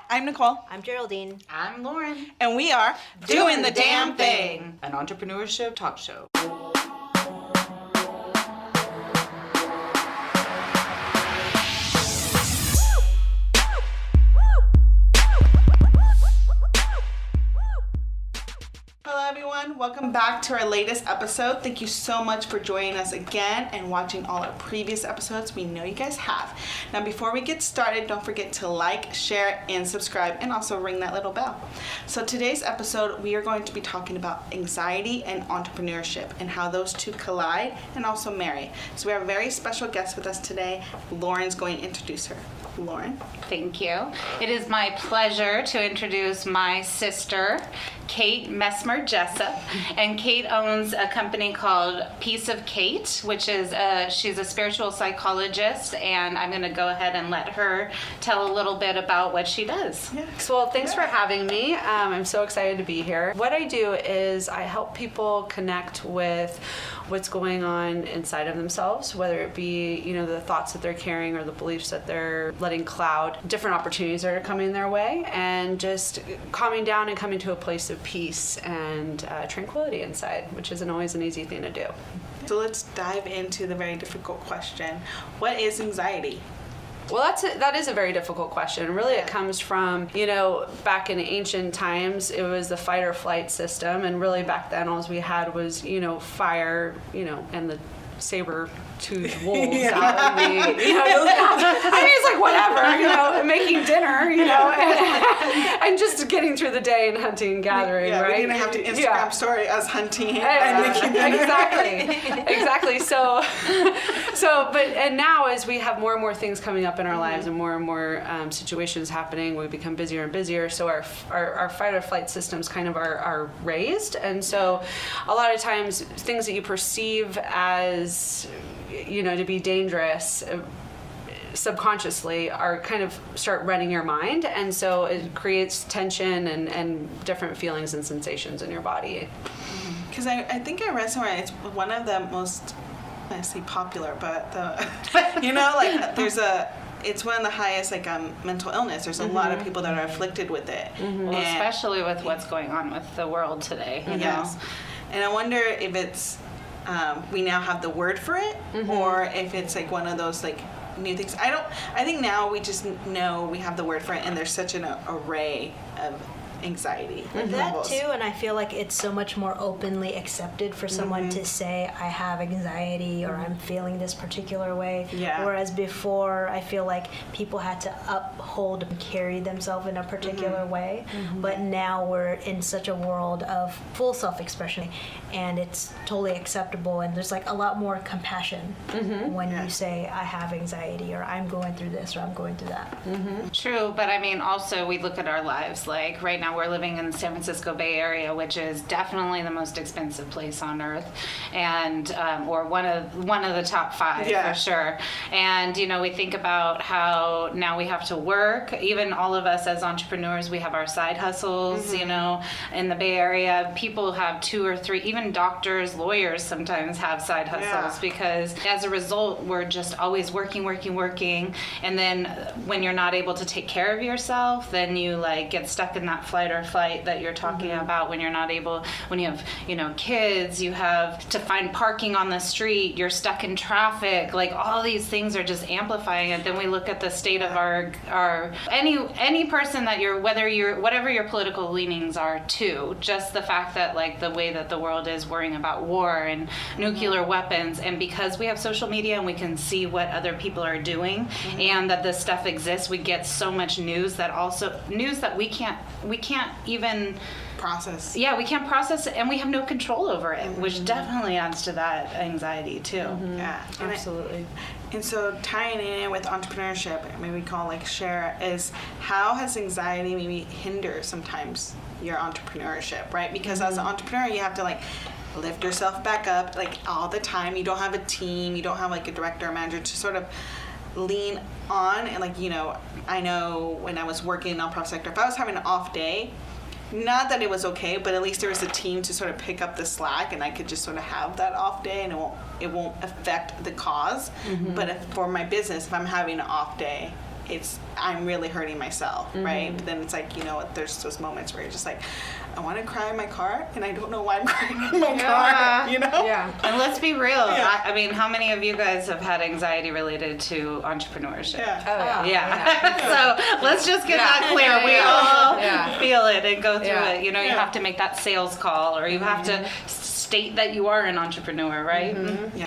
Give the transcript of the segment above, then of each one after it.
I'm Nicole. I'm Geraldine. I'm Lauren. And we are Doing the Damn Thing, an entrepreneurship talk show. Hello everyone, welcome back to our latest episode. Thank you so much for joining us again and watching all our previous episodes. We know you guys have. Now before we get started, don't forget to like, share, and subscribe, and also ring that little bell. So today's episode, we are going to be talking about anxiety and entrepreneurship and how those two collide and also marry. So we have a very special guest with us today. Lauren's going to introduce her. Lauren. Thank you. It is my pleasure to introduce my sister, Kate Messmer Jessup. And Kate owns a company called Piece of Kate, which is she's a spiritual psychologist, and I'm going to go ahead and let her tell a little bit about what she does. Well, thanks for having me. I'm so excited to be here. What I do is I help people connect with what's going on inside of themselves, whether it be, the thoughts that they're carrying or the beliefs that they're letting cloud different opportunities that are coming their way, and just calming down and coming to a place of peace and tranquility inside, which isn't always an easy thing to do. So let's dive into the very difficult question. What is anxiety? Well, that is a very difficult question. Really, it comes from, back in ancient times, it was the fight or flight system. And really back then, all we had was, fire, and the saber-toothed wolves out in the, it's like whatever, making dinner, and just getting through the day and hunting and gathering, right? We didn't have to Instagram story us hunting and making dinner. Exactly. So, and now as we have more and more things coming up in our lives and more situations happening, we become busier and busier. So our fight or flight systems kind of are raised, and so a lot of times things that you perceive as to be dangerous subconsciously are kind of start running your mind, and so it creates tension and different feelings and sensations in your body. Because I think I read somewhere it's one of the most, I say popular, but it's one of the highest mental illness. There's a lot of people that are afflicted with it. Well, especially with what's going on with the world today. Yes. And I wonder if it's we now have the word for it, or if it's one of those new things. I think now we just know we have the word for it, and there's such an array of anxiety. That too, and I feel like it's so much more openly accepted for someone to say, I have anxiety, or I'm feeling this particular way. Yeah. Whereas before, I feel like people had to uphold and carry themselves in a particular way. But now we're in such a world of full self-expression, and it's totally acceptable, and there's a lot more compassion when you say, I have anxiety, or I'm going through this, or I'm going through that. True, but also we look at our lives, right now we're living in the San Francisco Bay Area, which is definitely the most expensive place on earth, and or one of the top 5 for sure. And we think about how now we have to work. Even all of us as entrepreneurs, we have our side hustles. In the Bay Area, people have 2 or 3. Even doctors, lawyers sometimes have side hustles because as a result, we're just always working. And then when you're not able to take care of yourself, then you get stuck in that flight or flight that you're talking about. When you're not able, when you have kids, you have to find parking on the street, you're stuck in traffic, all these things are just amplifying it. Then we look at the state of our any person that whatever your political leanings are too, just the fact that the way that the world is worrying about war and nuclear weapons, and because we have social media and we can see what other people are doing and that this stuff exists, we get so much news that we can't even process. Yeah, we can't process it, and we have no control over it, which definitely adds to that anxiety too. Yeah, Absolutely. And so tying in with entrepreneurship, maybe we call share, is how has anxiety maybe hinder sometimes your entrepreneurship, right? Because as an entrepreneur, you have to lift yourself back up all the time. You don't have a team, you don't have a director or manager to sort of lean on, and I know when I was working in the nonprofit sector, if I was having an off day, not that it was okay, but at least there was a team to sort of pick up the slack, and I could just sort of have that off day, and it won't affect the cause. But for my business, if I'm having an off day, I'm really hurting myself, right? But then it's like, you know, there's those moments where you're just like, I want to cry in my car, and I don't know why I'm crying in my car, you know? Yeah. And let's be real. Yeah. I mean, how many of you guys have had anxiety related to entrepreneurship? Yeah. Oh, Yeah. So let's just get that clear. Yeah, We yeah. all Yeah. feel it and go through Yeah. it. You know, you Yeah. have to make that sales call, or you have to state that you are an entrepreneur, right?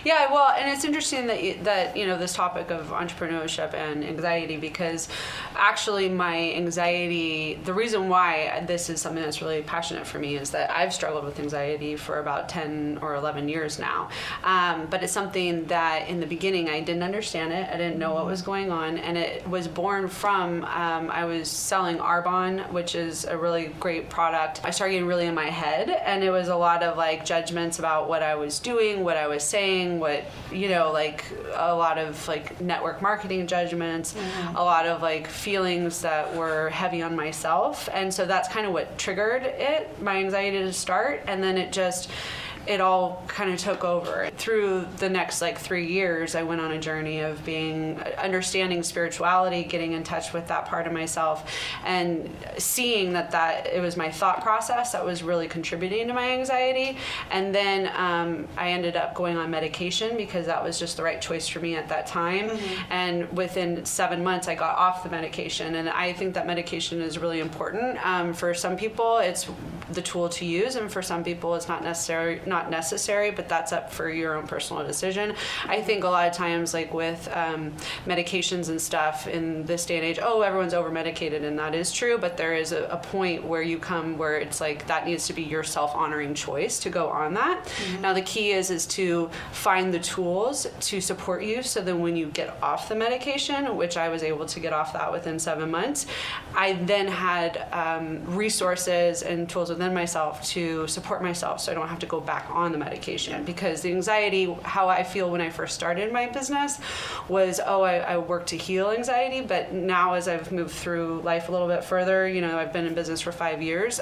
Yeah, well, and it's interesting that you know, this topic of entrepreneurship and anxiety, because actually my anxiety, the reason why this is something that's really passionate for me is that I've struggled with anxiety for about 10 or 11 years now. But it's something that in the beginning I didn't understand it. I didn't know what was going on, and it was born from I was selling Arbonne, which is a really great product. I started getting really in my head, and it was a lot of like judgments about what I was doing, what I was saying, what, you know, like a lot of like network marketing judgments, a lot of like feelings that were heavy on myself. And so that's kind of what triggered my anxiety to start. And then it all kind of took over. Through the next like 3 years, I went on a journey of understanding spirituality, getting in touch with that part of myself, and seeing that it was my thought process that was really contributing to my anxiety. And then I ended up going on medication because that was just the right choice for me at that time. And within 7 months, I got off the medication. And I think that medication is really important. For some people, it's the tool to use, and for some people, it's not necessary, but that's up for your own personal decision. I think a lot of times, like with medications and stuff in this day and age, everyone's over medicated, and that is true, but there is a point where you come where it's like that needs to be your self-honoring choice to go on that. Now the key is to find the tools to support you, so that when you get off the medication, which I was able to get off that within 7 months, I then had resources and tools within myself to support myself, so I don't have to go back on the medication. Because the anxiety, how I feel when I first started my business was, I work to heal anxiety, but now as I've moved through life a little bit further, you know, I've been in business for 5 years,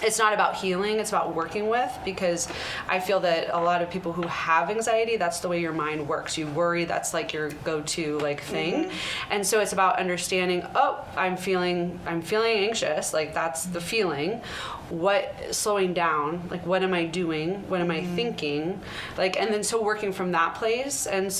it's not about healing, it's about working with, because I feel that a lot of people who have anxiety, that's the way your mind works. You worry, that's like your go-to like thing. And so it's about understanding, I'm feeling anxious, like that's the feeling. Slowing down, like what am I doing? What am I thinking? Like, and then so working from that place. And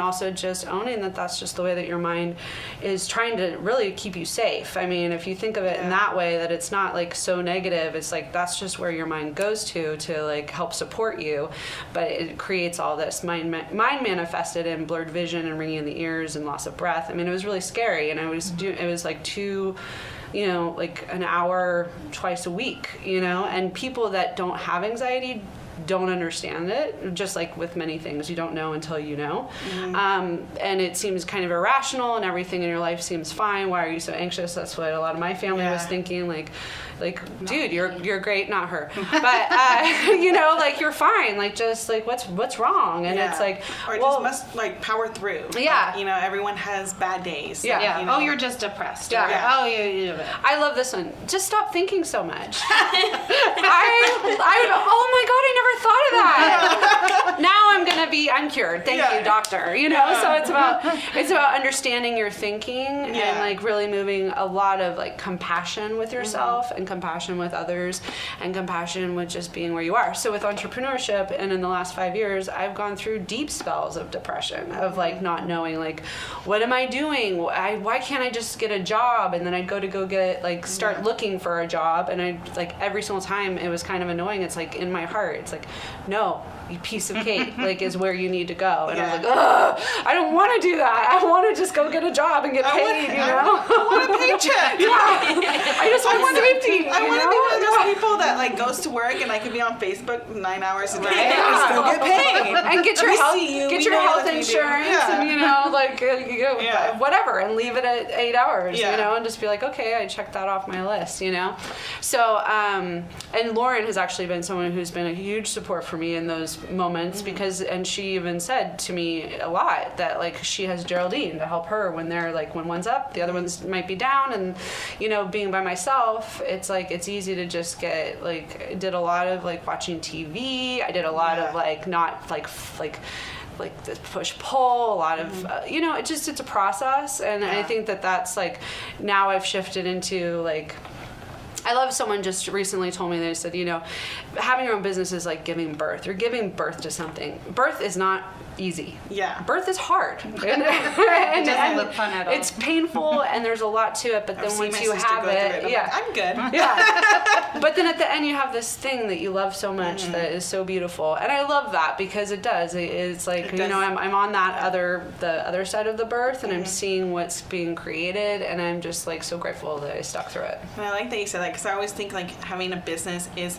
also just owning that that's just the way that your mind is trying to really keep you safe. I mean, if you think of it in that way, that it's not like so negative, it's like that's just where your mind goes to like help support you. But it creates all this mind manifested in blurred vision and ringing in the ears and loss of breath. I mean, it was really scary, and it was like like an hour twice a week, you know, and people that don't have anxiety don't understand it. Just like with many things, you don't know until you know. And it seems kind of irrational, and everything in your life seems fine. Why are you so anxious? That's what a lot of my family was thinking, like dude, you're great, not her, but you know, like you're fine, like just like what's wrong? And it's like, or just must like power through. Yeah, you know, everyone has bad days. Yeah. You know? You're just depressed. Yeah. Oh, you. I love this one. Just stop thinking so much. Oh my God, I never thought of that. Now I'm cured. Thank you, doctor. You know, so it's about understanding your thinking and like really moving a lot of like compassion with yourself and compassion with others and compassion with just being where you are. So with entrepreneurship, and in the last 5 years, I've gone through deep spells of depression, of like not knowing like, what am I doing? Why can't I just get a job? And then I'd go get like start looking for a job, and I like every single time it was kind of annoying. It's like in my heart, it's like, no, you piece of cake, like is where you need to go. And I was like, ugh, I don't want to do that. I want to just go get a job and get paid, you know? I want a paycheck. I just want safety. I want to be one of those people that like goes to work, and I could be on Facebook 9 hours a day and still get paid. And get your health that insurance, and you know, like whatever, and leave it at 8 hours, you know, and just be like, okay, I checked that off my list, you know? So, and Lauren has actually been someone who's been a huge support for me in those moments, and she even said to me a lot that like she has Geraldine to help her when when one's up, the other ones might be down, and you know, being by myself, it's like it's easy to just get like, I did a lot of like watching TV, I did a lot of like not like like the push-pull, a lot of, it's a process. And I think that's like, now I've shifted into like, I love someone just recently told me, they said, having your own business is like giving birth. You're giving birth to something. Birth is not easy. Yeah. Birth is hard. and It doesn't look fun at all. It's painful and there's a lot to it, but then once you have it, I'm good. yeah. But then at the end you have this thing that you love so much that is so beautiful. And I love that because it does. It's like, I'm on the other side of the birth and I'm seeing what's being created and I'm just like so grateful that I stuck through it. And I like that you said that because I always think like having a business is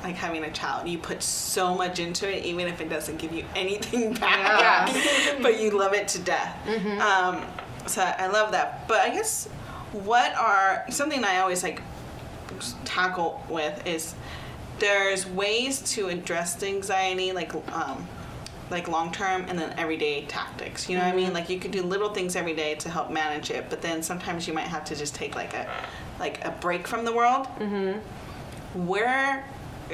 like having a child. You put so much into it, even if it doesn't give you anything back. Yeah. But you love it to death. So I love that. But I guess something I always like tackle with is there's ways to address the anxiety, like long term and then everyday tactics. You know what I mean? Like you could do little things every day to help manage it, but then sometimes you might have to just take like a break from the world. Where,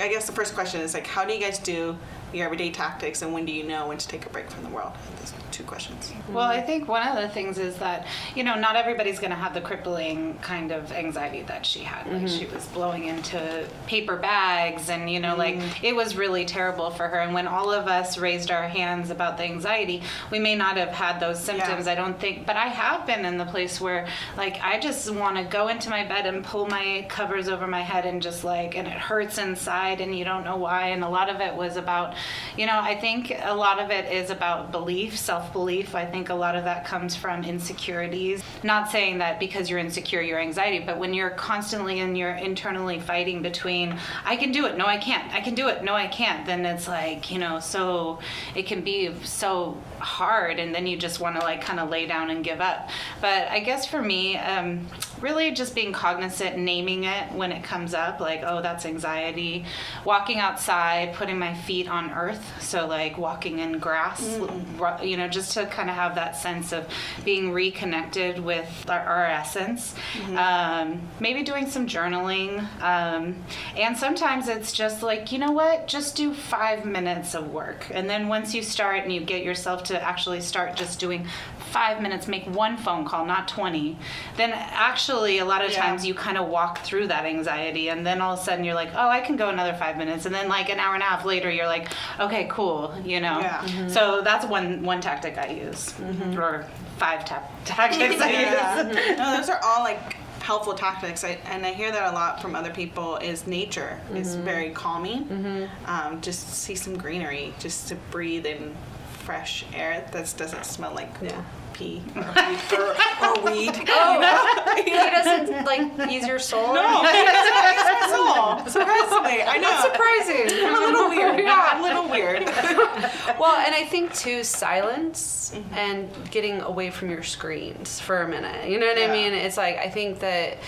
I guess the first question is like, how do you guys do your everyday tactics, and when do you know when to take a break from the world? Those 2 questions. Well, I think one of the things is that, not everybody's going to have the crippling kind of anxiety that she had. Like she was blowing into paper bags and, like it was really terrible for her. And when all of us raised our hands about the anxiety, we may not have had those symptoms, I don't think, but I have been in the place where like, I just want to go into my bed and pull my covers over my head and just like, and it hurts inside and you don't know why. And a lot of it was about, I think a lot of it is about belief, self-belief. I think a lot of that comes from insecurities. Not saying that because you're insecure, you're anxiety, but when you're constantly and you're internally fighting between, I can do it, no, I can't, I can do it, no, I can't, then it's like, so it can be so hard and then you just want to like kind of lay down and give up. But I guess for me, really just being cognizant, naming it when it comes up, like, oh, that's anxiety. Walking outside, putting my feet on earth, so like walking in grass, just to kind of have that sense of being reconnected with our essence. Maybe doing some journaling, and sometimes it's just like, you know what, just do 5 minutes of work, and then once you start and you get yourself to actually start just doing 5 minutes, make one phone call, not 20, then actually a lot of times you kind of walk through that anxiety, and then all of a sudden you're like, oh, I can go another 5 minutes, and then like an hour and a half later you're like, okay, cool, So that's one tactic I use, or 5 tactics I use. No, those are all like helpful tactics, and I hear that a lot from other people. Is nature is very calming. Just see some greenery, just to breathe in fresh air that doesn't smell like pee or weed. He doesn't like ease your soul. No, he doesn't ease my soul. Surprisingly, I know. That's surprising. I'm a little weird. I'm a little weird. Well, and I think too, silence and getting away from your screens for a minute. You know what I mean? It's like, I think that,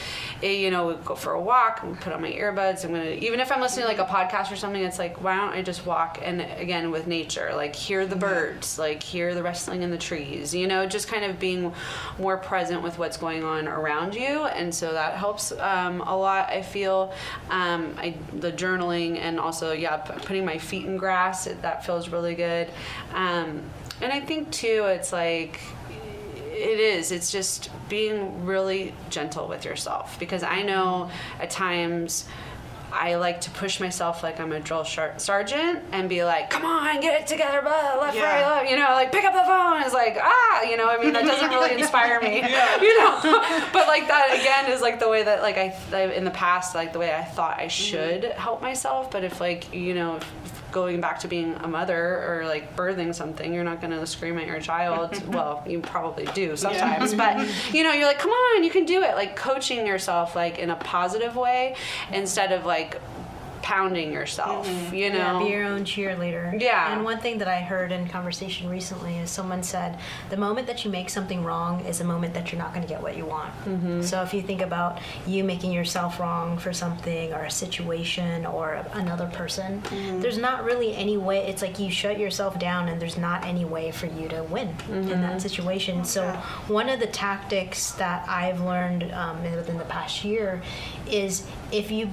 we go for a walk and put on my earbuds. Even if I'm listening to like a podcast or something, it's like, why don't I just walk and again with nature, like hear the birds, like hear the rustling in the trees, just kind of being more present with what's going on around you. And so that helps a lot, I feel. The journaling and also, putting my feet in grass, that feels really good. And I think too, it's like, it's just being really gentle with yourself, because I know at times I like to push myself like I'm a drill sergeant and be like, come on, get it together, blah, left, right, left, like pick up the phone. It's like, that doesn't really inspire me, But like that again is like the way that like I in the past, like the way I thought I should help myself. But if like, going back to being a mother or like birthing something, you're not going to scream at your child. Well, you probably do sometimes, but you're like, come on, you can do it. Like coaching yourself like in a positive way instead of like pounding yourself, be your own cheerleader. And one thing that I heard in conversation recently is someone said the moment that you make something wrong is the moment that you're not going to get what you want. So if you think about you making yourself wrong for something or a situation or another person, there's not really any way. It's like you shut yourself down and there's not any way for you to win in that situation. So one of the tactics that I've learned within the past year is if you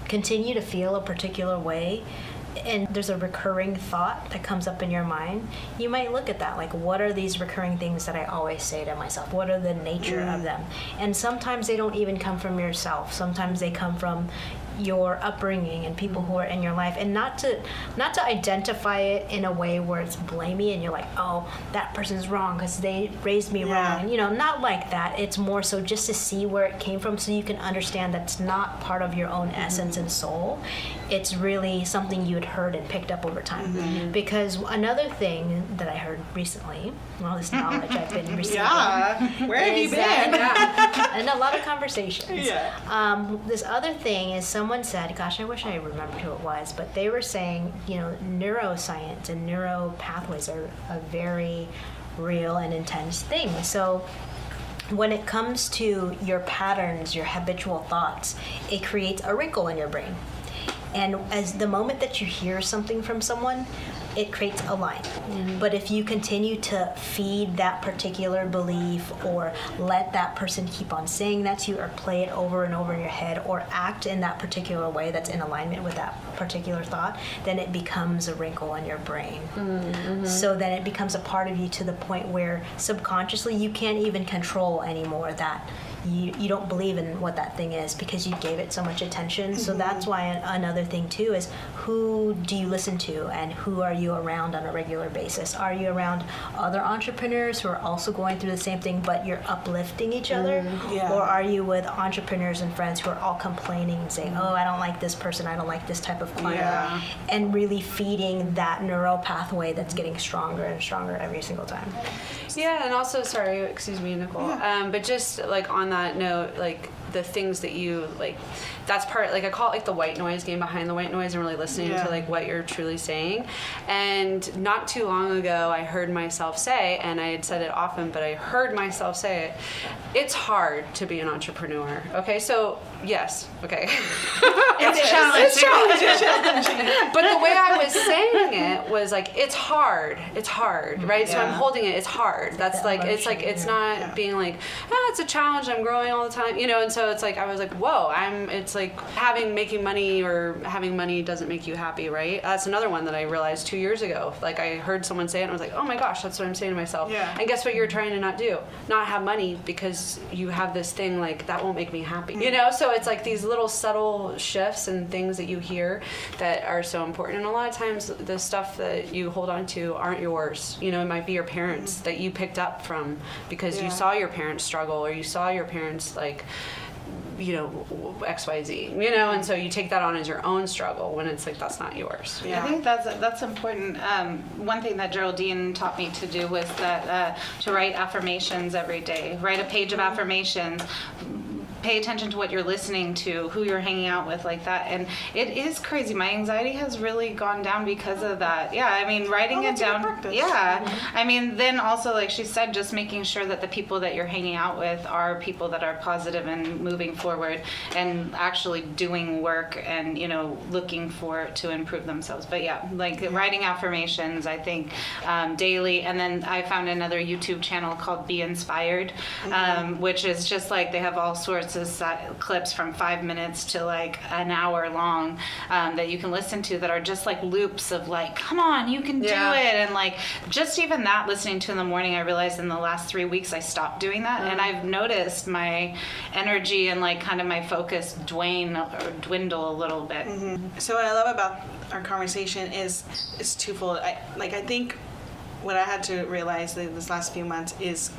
continue to feel a particular way, and there's a recurring thought that comes up in your mind, you might look at that, like, what are these recurring things that I always say to myself? What are the nature of them? And sometimes they don't even come from yourself. Sometimes they come from your upbringing and people who are in your life, and not to identify it in a way where it's blamey and you're like, oh, that person's wrong because they raised me wrong, and not like that. It's more so just to see where it came from, so you can understand that's not part of your own essence and soul. It's really something you had heard and picked up over time. Because another thing that I heard recently, all this knowledge I've been receiving, where have you been? And a lot of conversations. This other thing is, someone said, gosh, I wish I remembered who it was, but they were saying, neuroscience and neural pathways are a very real and intense thing. So when it comes to your patterns, your habitual thoughts, it creates a wrinkle in your brain. And as the moment that you hear something from someone, it creates a line. But if you continue to feed that particular belief, or let that person keep on saying that to you, or play it over and over in your head, or act in that particular way that's in alignment with that particular thought, then it becomes a wrinkle in your brain. So then it becomes a part of you, to the point where subconsciously you can't even control anymore that you don't believe in what that thing is, because you gave it so much attention. So that's why another thing too is, who do you listen to, and who are you around on a regular basis? Are you around other entrepreneurs who are also going through the same thing, but you're uplifting each other? Or are you with entrepreneurs and friends who are all complaining and saying, oh, I don't like this person, I don't like this type of client, and really feeding that neural pathway that's getting stronger and stronger every single time? Yeah, and also, sorry, excuse me, Nicole, but just like on that note, like the things that you like, that's part, like I call it like the white noise, getting behind the white noise and really listening to like what you're truly saying. And not too long ago, I heard myself say, and I had said it often, but I heard myself say it, it's hard to be an entrepreneur. Okay, so yes, okay. It's challenging. But the way I was saying it was like, it's hard, right? So I'm holding it, it's hard. That's The like, emotion, it's like, it's not being like, it's a challenge, I'm growing all the time, and so it's like, I was like, whoa, it's like making money or having money doesn't make you happy, right? That's another one that I realized 2 years ago. Like I heard someone say it and I was like, oh my gosh, that's what I'm saying to myself. And guess what you're trying to not do? Not have money, because you have this thing like, that won't make me happy, So it's like these little subtle shifts and things that you hear that are so important. And a lot of times the stuff that you hold on to aren't yours. It might be your parents that you picked up from, because you saw your parents struggle, or you saw your parents like, XYZ, and so you take that on as your own struggle, when it's like, that's not yours. I think that's important. One thing that Geraldine taught me to do was that to write affirmations every day. Write a page of affirmations. Pay attention to what you're listening to, who you're hanging out with, like that. And it is crazy. My anxiety has really gone down because of that. Yeah, I mean, writing it down. I mean, then also, like she said, just making sure that the people that you're hanging out with are people that are positive and moving forward and actually doing work and, looking to improve themselves. But writing affirmations, I think, daily. And then I found another YouTube channel called Be Inspired, which is just like, they have all sorts of clips from 5 minutes to like an hour long that you can listen to, that are just like loops of like, come on, you can do it. And like, just even that, listening to in the morning, I realized in the last 3 weeks I stopped doing that. And I've noticed my energy and like kind of my focus dwindle a little bit. So what I love about our conversation is twofold. I think what I had to realize this last few months is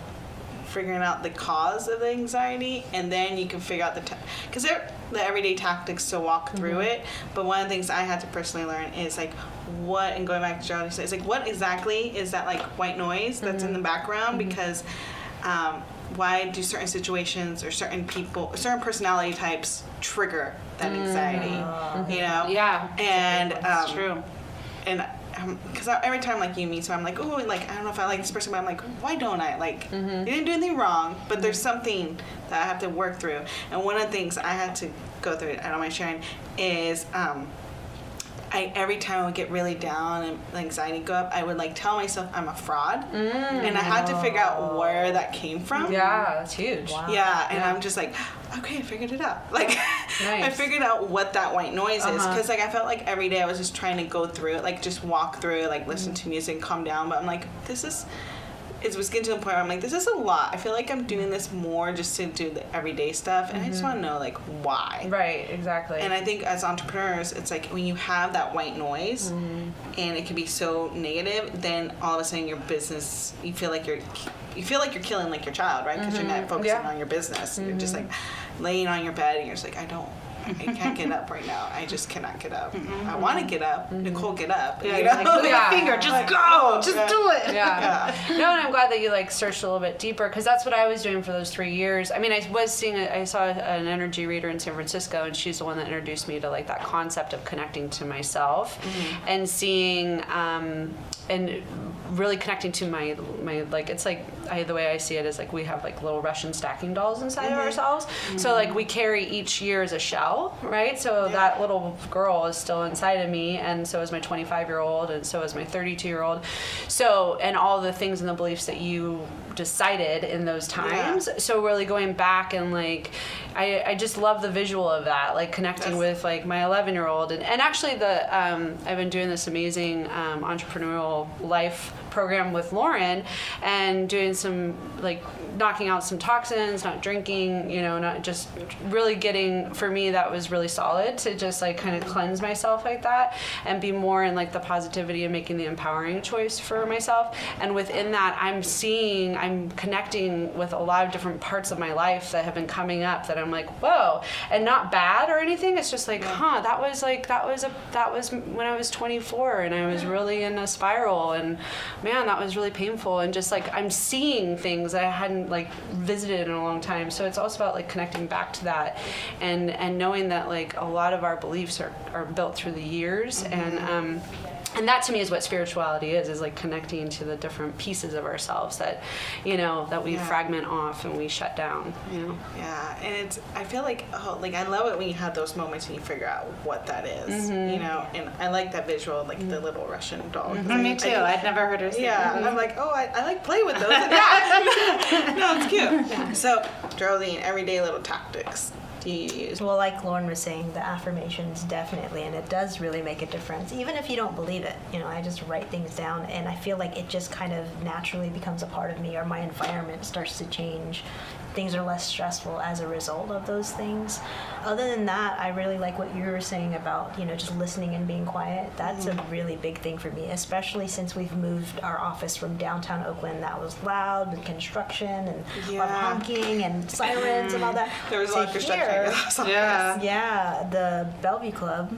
figuring out the cause of the anxiety, and then you can figure out because they're the everyday tactics to walk through it. But one of the things I had to personally learn is like, and going back to Geraldine said, it's like, what exactly is that like white noise that's in the background? Because why do certain situations or certain people, or certain personality types trigger that anxiety? And that's true. And because every time like you meet someone, I'm like, oh, like I don't know if I like this person, but I'm like, why don't I? Like, you didn't do anything wrong, but there's something that I have to work through. And one of the things I had to go through, I don't mind sharing, is every time I would get really down and anxiety go up, I would like tell myself I'm a fraud, and I had to figure out where that came from. Yeah, that's huge. Wow. Yeah, and I'm just like, okay, I figured it out. Like, Nice. I figured out what that white noise is. Because, like, I felt like every day I was just trying to go through it, like, just walk through it, like, listen to music, calm down. But I'm like, it was getting to the point where I'm like, this is a lot. I feel like I'm doing this more just to do the everyday stuff. And I just want to know, like, why. Right, exactly. And I think as entrepreneurs, it's like when you have that white noise and it can be so negative, then all of a sudden your business, you feel like you're killing like your child, right? Because you're not focusing on your business. You're just like laying on your bed and you're just like, I can't get up right now. I just cannot get up. I want to get up. Nicole, get up. Yeah, you you're know? like, "Look at Your finger, just go, just do it. Yeah. No, and I'm glad that you like searched a little bit deeper because that's what I was doing for those 3 years. I mean, I saw an energy reader in San Francisco, and she's the one that introduced me to like that concept of connecting to myself and seeing and really connecting to my like, it's like the way I see it is like we have like little Russian stacking dolls inside of ourselves. So like we carry each year as a shell, right? So that little girl is still inside of me, and so is my 25-year-old, and so is my 32-year-old. So, and all the things and the beliefs that you decided in those times. So really going back and like I just love the visual of that, like connecting with like my 11-year-old and actually I've been doing this amazing entrepreneurial life program with Lauren and doing some like knocking out some toxins, not drinking, not just really getting, for me that was really solid to just like kind of cleanse myself like that and be more in like the positivity and making the empowering choice for myself. And within that I'm connecting with a lot of different parts of my life that have been coming up that I'm like, whoa, and not bad or anything. It's just like, that was when I was 24 and I was really in a spiral, and man, that was really painful. And just like I'm seeing things that I hadn't like visited in a long time. So it's also about like connecting back to that and knowing that like a lot of our beliefs are built through the years. And that to me is what spirituality is like connecting to the different pieces of ourselves that, that we fragment off and we shut down, Yeah, and I feel like, I love it when you have those moments and you figure out what that is, and I like that visual, like the little Russian doll. Me too. I'd never heard her say that. I'm like, I like play with those. No, it's cute. Yeah. So, Geraldine, everyday little tactics. Well, like Lauren was saying, the affirmations definitely, and it does really make a difference. Even if you don't believe it, I just write things down, and I feel like it just kind of naturally becomes a part of me, or my environment starts to change. Things are less stressful as a result of those things. Other than that, I really like what you were saying about, just listening and being quiet. That's a really big thing for me, especially since we've moved our office from downtown Oakland. That was loud and construction and a lot of honking and sirens and all that. There was a lot of construction. Yeah, the Bellevue Club.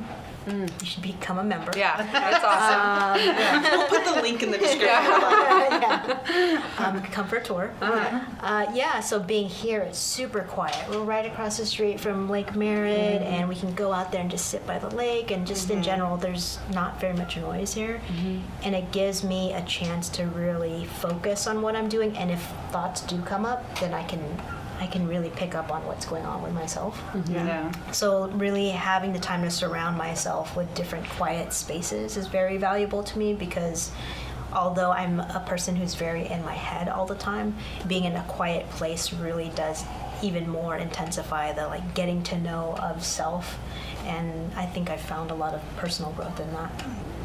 You should become a member. Yeah, that's awesome. We'll put the link in the description. Come for a tour. So being here, it's super quiet. We're right across the street from Lake Merritt, and we can go out there and just sit by the lake, and just in general, there's not very much noise here. And it gives me a chance to really focus on what I'm doing, and if thoughts do come up, then I can really pick up on what's going on with myself. So really having the time to surround myself with different quiet spaces is very valuable to me, because although I'm a person who's very in my head all the time, being in a quiet place really does even more intensify the like getting to know of self. And I think I've found a lot of personal growth in that.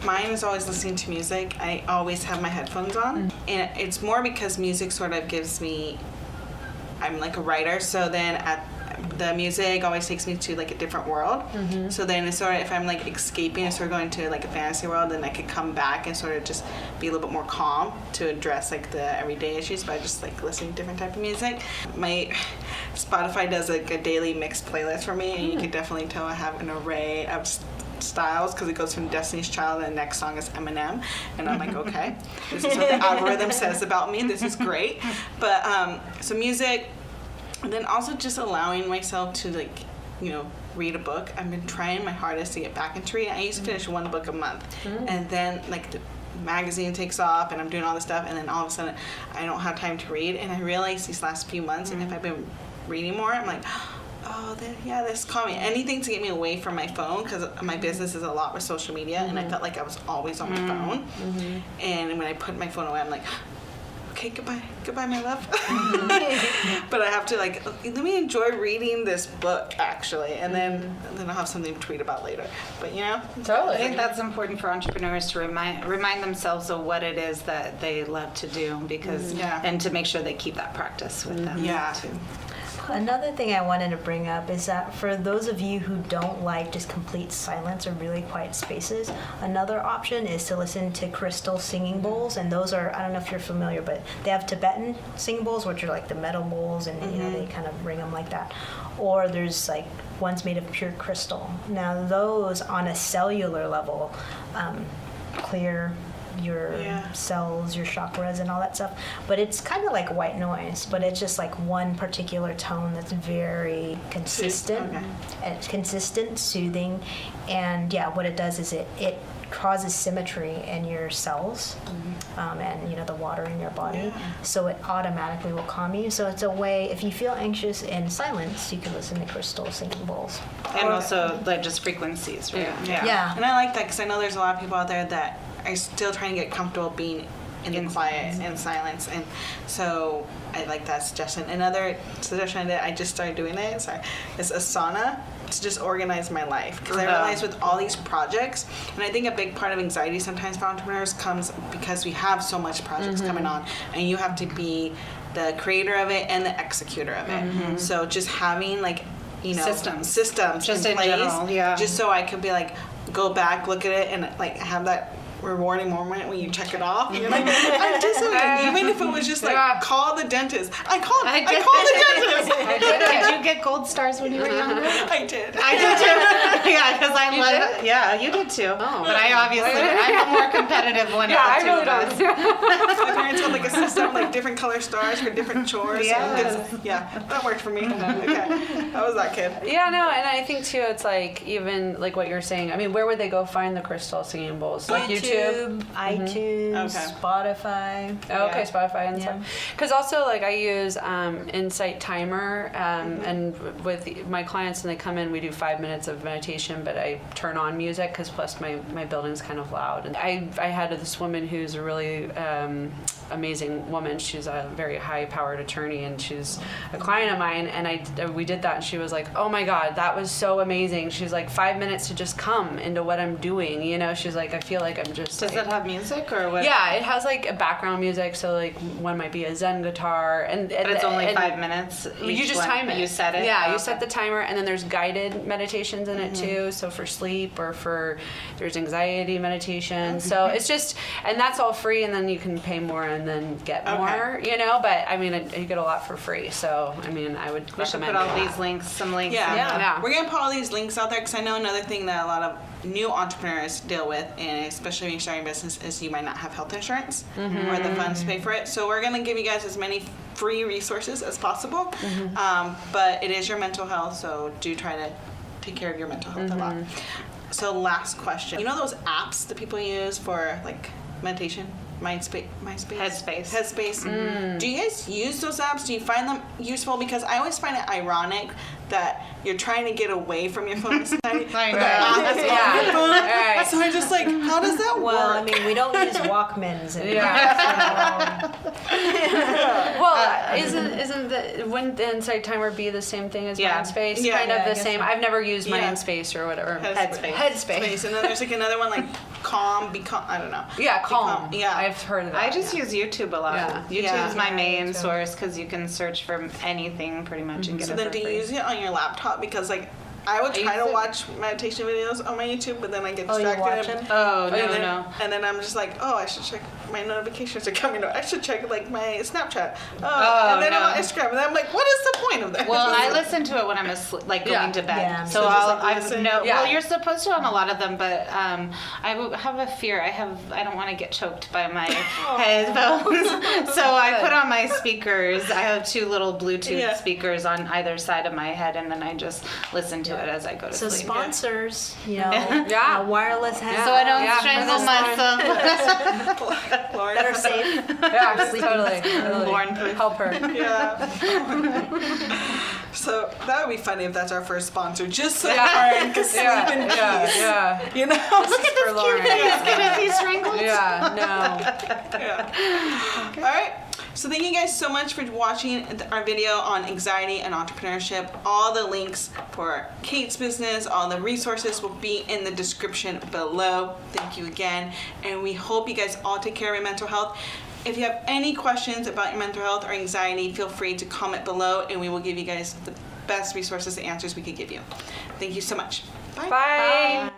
Mine is always listening to music. I always have my headphones on. And it's more because music sort of gives me, I'm like a writer, so then the music always takes me to like a different world. So then it's sort of, if I'm like escaping and sort of going to like a fantasy world, then I could come back and sort of just be a little bit more calm to address like the everyday issues by just like listening to different type of music. My Spotify does like a daily mixed playlist for me, and you can definitely tell I have an array of styles, because it goes from Destiny's Child and the next song is Eminem, and I'm like, okay, this is what the algorithm says about me, this is great. But so music, and then also just allowing myself to like, read a book. I've been trying my hardest to get back into reading. I used to finish one book a month, and then like the magazine takes off and I'm doing all this stuff, and then all of a sudden I don't have time to read. And I realized these last few months, and if I've been reading more, I'm like, this caught me. Anything to get me away from my phone, because my business is a lot with social media, and I felt like I was always on my phone. And when I put my phone away, I'm like, okay, goodbye, my love. But I have to like, let me enjoy reading this book actually, and then I'll have something to tweet about later. But you know, I think that's important for entrepreneurs to remind themselves of what it is that they love to do, because and to make sure they keep that practice with them. Yeah. Too. Another thing I wanted to bring up is that for those of you who don't like just complete silence or really quiet spaces, another option is to listen to crystal singing bowls. And those are, I don't know if you're familiar, but they have Tibetan singing bowls, which are like the metal bowls, and you know, they kind of ring them like that. Or there's like ones made of pure crystal. Now those on a cellular level clear your cells, your chakras, and all that stuff. But it's kind of like white noise, but it's just like one particular tone that's very consistent, and consistent, soothing, and what it does is it causes symmetry in your cells, and you know, the water in your body, so it automatically will calm you. So it's a way, if you feel anxious in silence, you can listen to crystal singing bowls. And also like just frequencies, right? Yeah. And I like that because I know there's a lot of people out there that are still trying to get comfortable being in the quiet and silence, and so I like that suggestion. Another suggestion that I just started doing is Asana, to just organize my life, because I realize with all these projects, and I think a big part of anxiety sometimes for entrepreneurs comes because we have so much projects coming on, and you have to be the creator of it and the executor of it. So just having like, you know, systems just in place, general, just so I could be like, go back, look at it, and like have that rewarding moment when you check it off. And you're like, I did something. Even if it was just like, call the dentist. I called the dentist. Did you get gold stars when you were younger? I did. I did too. Yeah, because I love it. Yeah, you did too. Oh, but I obviously, I'm a more competitive one. Yeah, I really don't. My parents had like a system, like different color stars for different chores. That worked for me. Okay, I was that kid. Yeah, no, and I think too, it's like, even like what you're saying. I mean, where would they go find the crystal singing bowls? Like YouTube, iTunes, Spotify. Oh, okay, Spotify and stuff. Because also, like, I use Insight Timer, and with my clients, when they come in, we do 5 minutes of meditation, but I turn on music because plus my building's kind of loud. And I had this woman who's a really amazing woman. She's a very high-powered attorney, and she's a client of mine. And we did that, and she was like, "Oh my God, that was so amazing." She's like, 5 minutes to just come into what I'm doing. You know, she's like, I feel like I'm just. Does it have music or what? Yeah, it has like a background music. So like one might be a Zen guitar, and but it's only 5 minutes. You just time it. You set it. Yeah, you set the timer, and then there's guided meditations in it too. So for sleep or there's anxiety meditation. So it's just, and that's all free, and then you can pay more and then get more. You know, but I mean, you get a lot for free. So I mean, I would we should recommend put all these links, some links. Yeah. We're gonna put all these links out there because I know another thing that a lot of new entrepreneurs deal with, and especially when you're starting a business, is you might not have health insurance or the funds to pay for it. So we're going to give you guys as many free resources as possible, but it is your mental health, so do try to take care of your mental health a lot. So last question, you know those apps that people use for like meditation? Headspace. Do you guys use those apps? Do you find them useful? Because I always find it ironic that you're trying to get away from your phone society. I know. Right. So I'm just like, how does that work? Well, I mean, we don't use Walkmans anymore. Well, isn't the wouldn't the Insight Timer be the same thing as Mindspace? Yeah. Kind of I the guess same. so. I've never used Mindspace or whatever. Headspace. And then there's like another one like Calm, I don't know. Yeah, Calm. Yeah. I've heard of that. I just use YouTube a lot. Yeah. YouTube is my main too. source because you can search for anything pretty much and get So it then for do you free. use it on your laptop? Because like I would try to watch meditation videos on my YouTube, but then I get distracted. You watch them? Oh, And then I'm just like, oh, I should check my notifications are coming. I should check like my Snapchat. And then I'm on Instagram, and I'm like, what is the point of that? Well, I listen to it when I'm asleep, like going to bed. Yeah. So So just, I'll, like, I've listen? no. Yeah. Well, you're supposed to on a lot of them, but I have a fear. I don't want to get choked by my headphones. So I put on my speakers. I have 2 little Bluetooth speakers on either side of my head, and then I just listen to it as I go to So sleep. sponsors, you know, wireless headsets. So I don't Yeah, strangle that's myself. Lauren, that are safe. Yeah, totally. Lauren, please. Help her. Yeah. So that would be funny if that's our first sponsor, just so Lauren can sleep in peace. Yeah. You know? This is for Lauren. He's gonna be strangled. Yeah. No. Yeah. All right. So thank you guys so much for watching our video on anxiety and entrepreneurship. All the links for Kate's business, all the resources will be in the description below. Thank you again. And we hope you guys all take care of your mental health. If you have any questions about your mental health or anxiety, feel free to comment below and we will give you guys the best resources and answers we could give you. Thank you so much. Bye. Bye.